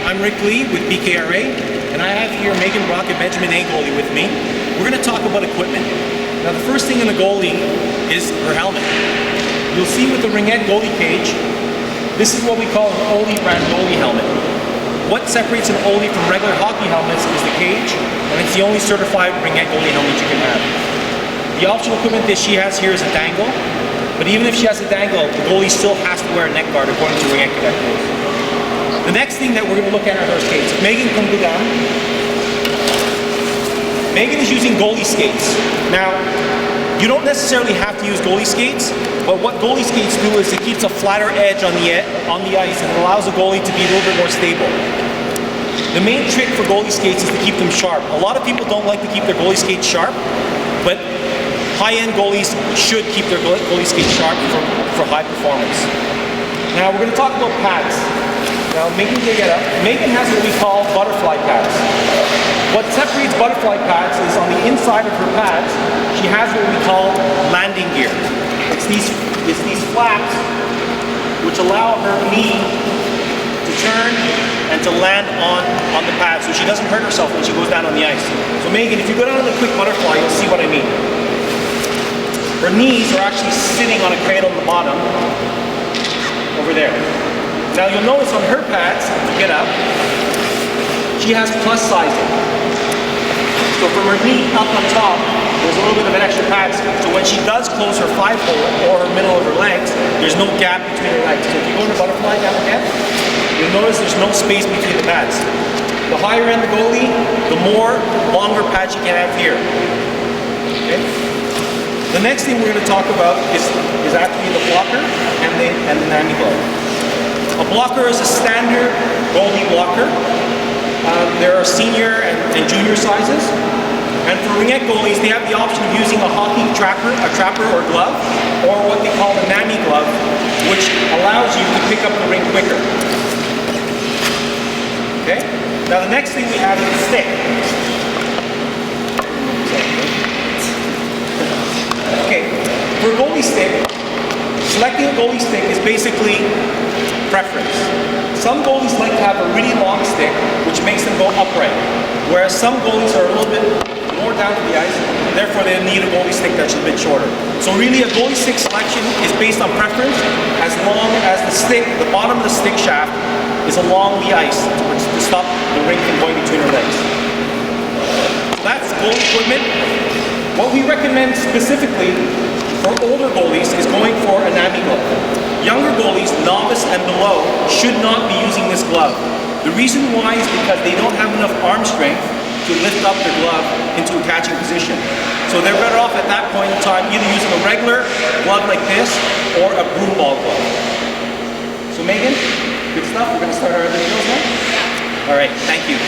I'm Rick Lee with BKRA, and I have here Megan Brock and Benjamin A. Goalie with me. We're going to talk about equipment. Now, the first thing in the goalie is her helmet. You'll see with the Ringette goalie cage, this is what we call an Olie brand goalie helmet. What separates an Olie from regular hockey helmets is the cage, and it's the only certified Ringette goalie helmet you can have. The optional equipment that she has here is a dangle, but even if she has a dangle, the goalie still has to wear a neck guard according to Ringette cadet rules. The next thing that we're going to look at are her skates. If Megan can go down. Megan is using goalie skates. Now, you don't necessarily have to use goalie skates, but what goalie skates do is it keeps a flatter edge on the ice and it allows the goalie to be a little bit more stable. The main trick for goalie skates is to keep them sharp. A lot of people don't like to keep their goalie skates sharp, but high-end goalies should keep their goalie skates sharp for high performance. Now, we're going to talk about pads. Now, Megan can get up. Megan has what we call butterfly pads. What separates butterfly pads is on the inside of her pads, she has what we call landing gear. It's these flaps which allow her knee to turn and to land on the pad so she doesn't hurt herself when she goes down on the ice. So Megan, if you go down on the quick butterfly, you'll see what I mean. Her knees are actually sitting on a cradle on the bottom over there. Now you'll notice on her pads, to get up, she has plus sizing. So from her knee up on top, there's a little bit of an extra pad. So when she does close her 5-hole or her middle of her legs, there's no gap between her legs. So if you go to butterfly down again, you'll notice there's no space between the pads. The higher end the goalie, the more longer pads you can have here. Okay? The next thing we're going to talk about is actually the blocker and the nanny glove. A blocker is a standard goalie blocker. There are senior and junior sizes. And for Ringette goalies, they have the option of using a hockey trapper or glove, or what they call a nanny glove, which allows you to pick up the ring quicker. Okay? Now the next thing we have is a stick. Okay, for a goalie stick, selecting a goalie stick is basically preference. Some goalies like to have a really long stick, which makes them go upright, whereas some goalies are a little bit more down to the ice, and therefore they need a goalie stick that's a bit shorter. So really a goalie stick selection is based on preference, as long as the bottom of the stick shaft is along the ice to stop the ring from going between her legs. So that's goalie equipment. What we recommend specifically for older goalies is going for a NAMI glove. Younger goalies, novice and below, should not be using this glove. The reason why is because they don't have enough arm strength to lift up their glove into a catching position. So they're better off at that point in time either using a regular glove like this or a broom ball glove. So Megan, good stuff. We're going to start our other videos now? All right, thank you.